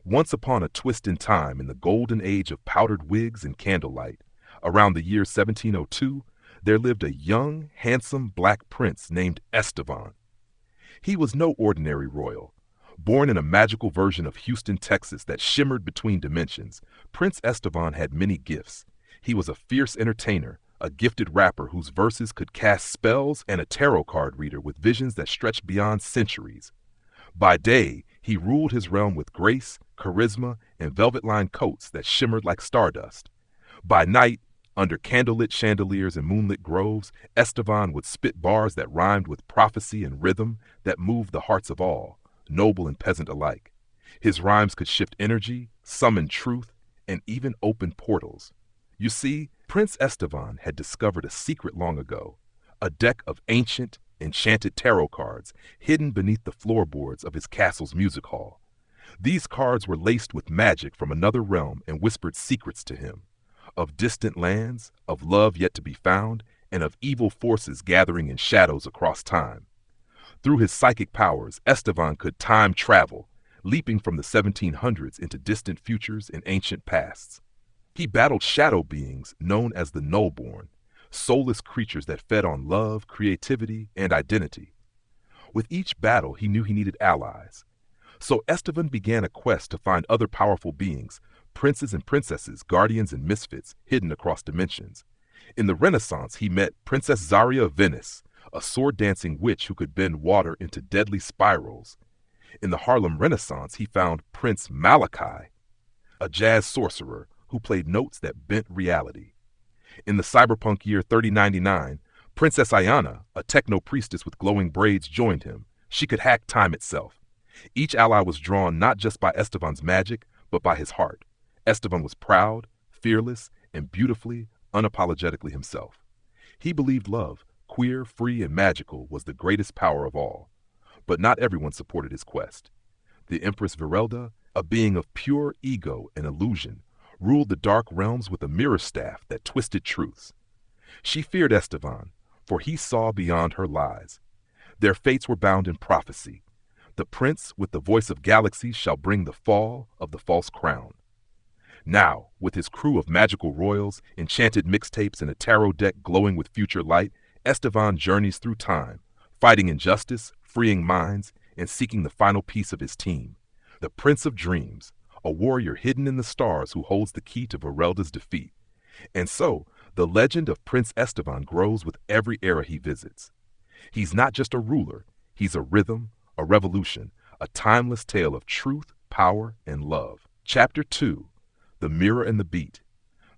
Once upon a twist in time in the golden age of powdered wigs and candlelight, around the year 1702, there lived a young, handsome black prince named Estevan. He was no ordinary royal. Born in a magical version of Houston, Texas that shimmered between dimensions, Prince Estevan had many gifts. He was a fierce entertainer, a gifted rapper whose verses could cast spells, and a tarot card reader with visions that stretched beyond centuries. By day, he ruled his realm with grace, charisma, and velvet-lined coats that shimmered like stardust. By night, under candlelit chandeliers and moonlit groves, Estevan would spit bars that rhymed with prophecy and rhythm that moved the hearts of all, noble and peasant alike. His rhymes could shift energy, summon truth, and even open portals. You see, Prince Estevan had discovered a secret long ago, a deck of ancient, enchanted tarot cards hidden beneath the floorboards of his castle's music hall. These cards were laced with magic from another realm and whispered secrets to him, of distant lands, of love yet to be found, and of evil forces gathering in shadows across time. Through his psychic powers, Estevan could time travel, leaping from the 1700s into distant futures and ancient pasts. He battled shadow beings known as the Nullborn, soulless creatures that fed on love, creativity, and identity. With each battle, he knew he needed allies. So Estevan began a quest to find other powerful beings, princes and princesses, guardians and misfits, hidden across dimensions. In the Renaissance, he met Princess Zaria of Venice, a sword-dancing witch who could bend water into deadly spirals. In the Harlem Renaissance, he found Prince Malachi, a jazz sorcerer who played notes that bent reality. In the cyberpunk year 3099, Princess Ayana, a techno-priestess with glowing braids, joined him. She could hack time itself. Each ally was drawn not just by Estevan's magic, but by his heart. Estevan was proud, fearless, and beautifully, unapologetically himself. He believed love, queer, free, and magical, was the greatest power of all. But not everyone supported his quest. The Empress Virelda, a being of pure ego and illusion, ruled the dark realms with a mirror staff that twisted truths. She feared Estevan, for he saw beyond her lies. Their fates were bound in prophecy. The prince with the voice of galaxies shall bring the fall of the false crown. Now, with his crew of magical royals, enchanted mixtapes, and a tarot deck glowing with future light, Estevan journeys through time, fighting injustice, freeing minds, and seeking the final piece of his team, the Prince of Dreams, a warrior hidden in the stars who holds the key to Virelda's defeat. And so, the legend of Prince Estevan grows with every era he visits. He's not just a ruler, he's a rhythm, a revolution, a timeless tale of truth, power, and love. Chapter 2, The Mirror and the Beat.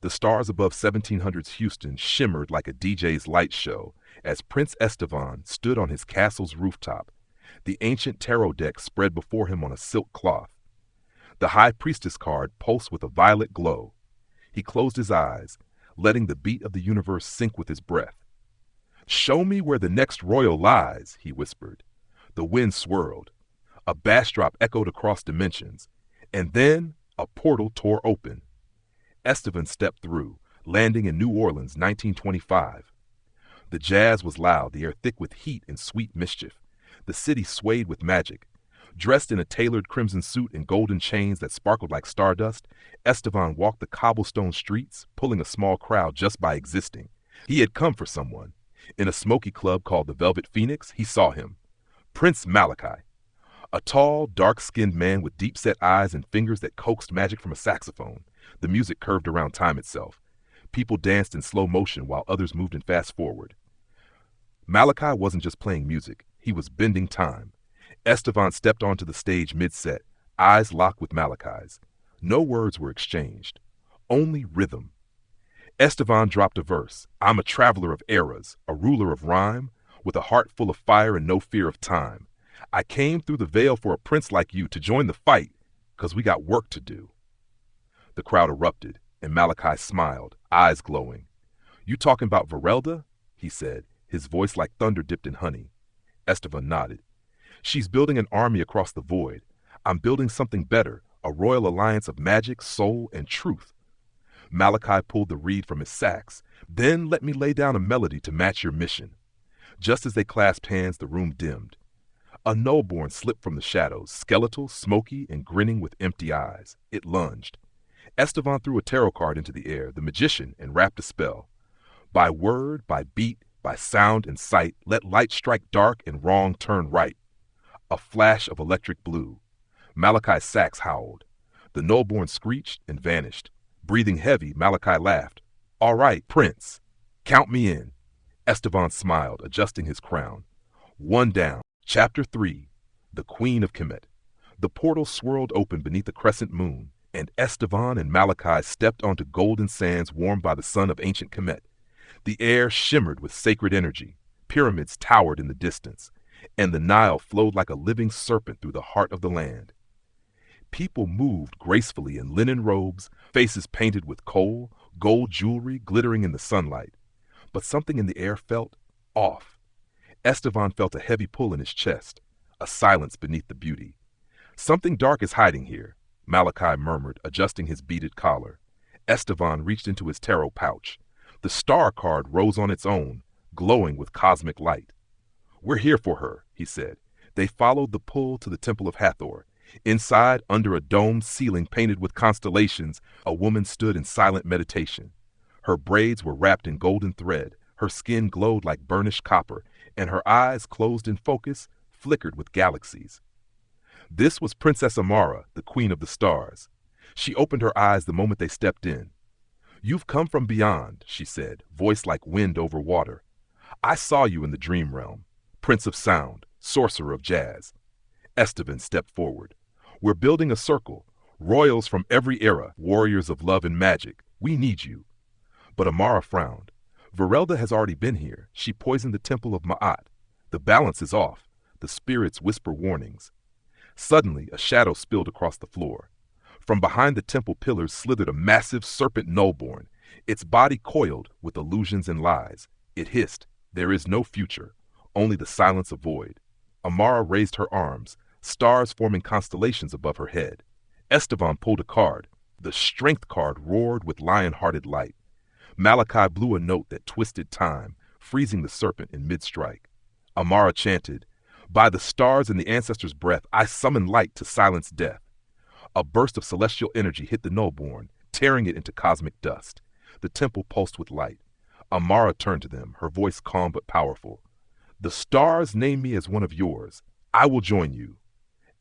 The stars above 1700s Houston shimmered like a DJ's light show as Prince Estevan stood on his castle's rooftop, the ancient tarot deck spread before him on a silk cloth. The High Priestess card pulsed with a violet glow. He closed his eyes, letting the beat of the universe sync with his breath. "Show me where the next royal lies," he whispered. The wind swirled. A bass drop echoed across dimensions, and then a portal tore open. Estevan stepped through, landing in New Orleans, 1925. The jazz was loud, the air thick with heat and sweet mischief. The city swayed with magic. Dressed in a tailored crimson suit and golden chains that sparkled like stardust, Estevan walked the cobblestone streets, pulling a small crowd just by existing. He had come for someone. In a smoky club called the Velvet Phoenix, he saw him. Prince Malachi. A tall, dark-skinned man with deep-set eyes and fingers that coaxed magic from a saxophone. The music curved around time itself. People danced in slow motion while others moved in fast forward. Malachi wasn't just playing music. He was bending time. Estevan stepped onto the stage mid-set, eyes locked with Malachi's. No words were exchanged. Only rhythm. Estevan dropped a verse. "I'm a traveler of eras, a ruler of rhyme, with a heart full of fire and no fear of time. I came through the veil for a prince like you to join the fight, 'cause we got work to do." The crowd erupted, and Malachi smiled, eyes glowing. "You talking about Virelda?" he said, his voice like thunder dipped in honey. Estevan nodded. "She's building an army across the void. I'm building something better, a royal alliance of magic, soul, and truth." Malachi pulled the reed from his sax. "Then let me lay down a melody to match your mission." Just as they clasped hands, the room dimmed. A nullborn slipped from the shadows, skeletal, smoky, and grinning with empty eyes. It lunged. Estevan threw a tarot card into the air, the magician, and rapped a spell. By word, by beat, by sound and sight, let light strike dark and wrong turn right. A flash of electric blue. Malachi's sax howled. The nullborn screeched and vanished. Breathing heavy, Malachi laughed. All right, Prince. Count me in. Estevan smiled, adjusting his crown. One down. Chapter 3. The Queen of Kemet. The portal swirled open beneath a crescent moon, and Estevan and Malachi stepped onto golden sands warmed by the sun of ancient Kemet. The air shimmered with sacred energy. Pyramids towered in the distance, and the Nile flowed like a living serpent through the heart of the land. People moved gracefully in linen robes, faces painted with kohl, gold jewelry glittering in the sunlight. But something in the air felt off. Estevan felt a heavy pull in his chest, a silence beneath the beauty. Something dark is hiding here, Malachi murmured, adjusting his beaded collar. Estevan reached into his tarot pouch. The star card rose on its own, glowing with cosmic light. We're here for her, he said. They followed the pull to the Temple of Hathor. Inside, under a domed ceiling painted with constellations, a woman stood in silent meditation. Her braids were wrapped in golden thread, her skin glowed like burnished copper, and her eyes, closed in focus, flickered with galaxies. This was Princess Amara, the Queen of the Stars. She opened her eyes the moment they stepped in. You've come from beyond, she said, voice like wind over water. I saw you in the dream realm, Prince of Sound, sorcerer of jazz. Estevan stepped forward. We're building a circle, royals from every era, warriors of love and magic. We need you. But Amara frowned. Verelda has already been here. She poisoned the temple of Ma'at. The balance is off. The spirits whisper warnings. Suddenly, a shadow spilled across the floor. From behind the temple pillars slithered a massive serpent nullborn. Its body coiled with illusions and lies. It hissed, there is no future, only the silence of void. Amara raised her arms, stars forming constellations above her head. Estevan pulled a card. The strength card roared with lion-hearted light. Malachi blew a note that twisted time, freezing the serpent in mid-strike. Amara chanted, by the stars and the ancestors' breath, I summon light to silence death. A burst of celestial energy hit the nullborn, tearing it into cosmic dust. The temple pulsed with light. Amara turned to them, her voice calm but powerful. The stars name me as one of yours. I will join you.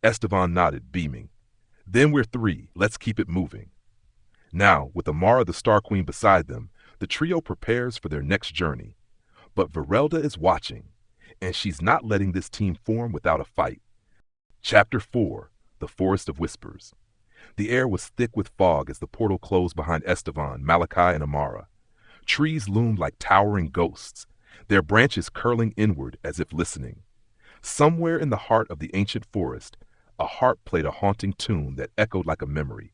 Estevan nodded, beaming. Then we're three. Let's keep it moving. Now, with Amara the Star Queen beside them, the trio prepares for their next journey. But Verelda is watching, and she's not letting this team form without a fight. Chapter 4. The Forest of Whispers. The air was thick with fog as the portal closed behind Estevan, Malachi, and Amara. Trees loomed like towering ghosts, their branches curling inward as if listening. Somewhere in the heart of the ancient forest, a harp played a haunting tune that echoed like a memory.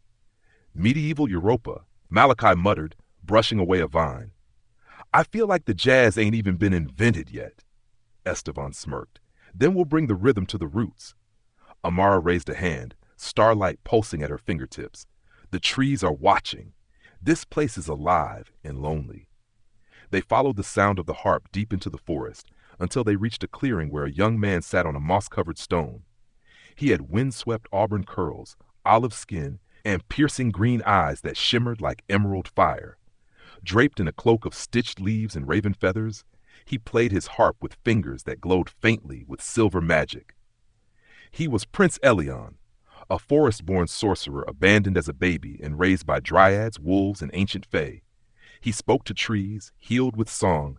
Medieval Europa, Malachi muttered, brushing away a vine. I feel like the jazz ain't even been invented yet. Estevan smirked. Then we'll bring the rhythm to the roots. Amara raised a hand, starlight pulsing at her fingertips. The trees are watching. This place is alive and lonely. They followed the sound of the harp deep into the forest until they reached a clearing where a young man sat on a moss-covered stone. He had wind-swept auburn curls, olive skin, and piercing green eyes that shimmered like emerald fire. Draped in a cloak of stitched leaves and raven feathers, he played his harp with fingers that glowed faintly with silver magic. He was Prince Elion, a forest-born sorcerer abandoned as a baby and raised by dryads, wolves, and ancient fae. He spoke to trees, healed with song,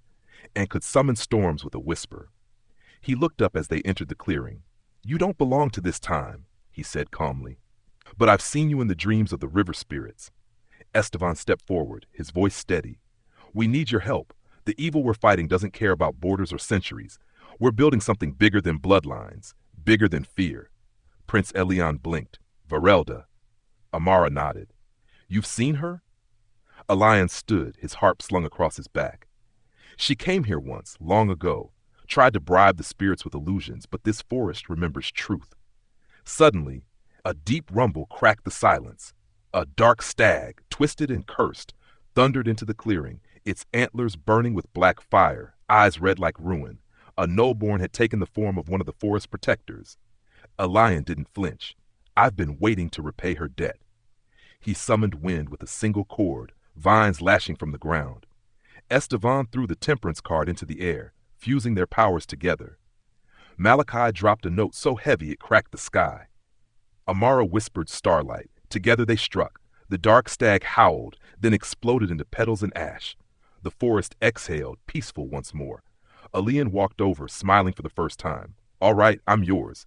and could summon storms with a whisper. He looked up as they entered the clearing. You don't belong to this time, he said calmly. But I've seen you in the dreams of the river spirits. Estevan stepped forward, his voice steady. We need your help. The evil we're fighting doesn't care about borders or centuries. We're building something bigger than bloodlines, bigger than fear. Prince Elion blinked. Verelda. Amara nodded. You've seen her? Elion stood, his harp slung across his back. She came here once, long ago, tried to bribe the spirits with illusions, but this forest remembers truth. Suddenly, a deep rumble cracked the silence. A dark stag, twisted and cursed, thundered into the clearing, its antlers burning with black fire, eyes red like ruin. A Nullborn had taken the form of one of the forest protectors. A lion didn't flinch. I've been waiting to repay her debt. He summoned wind with a single cord, vines lashing from the ground. Estevan threw the temperance card into the air, fusing their powers together. Malachi dropped a note so heavy it cracked the sky. Amara whispered starlight. Together they struck. The dark stag howled, then exploded into petals and ash. The forest exhaled, peaceful once more. Alian walked over, smiling for the first time. All right, I'm yours.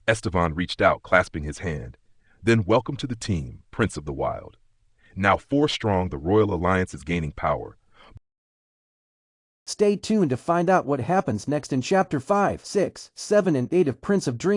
Estevan reached out, clasping his hand. Then welcome to the team, Prince of the Wild. Now 4 strong, the Royal Alliance is gaining power. Stay tuned to find out what happens next in Chapter 5, 6, 7, and 8 of Prince of Dreams.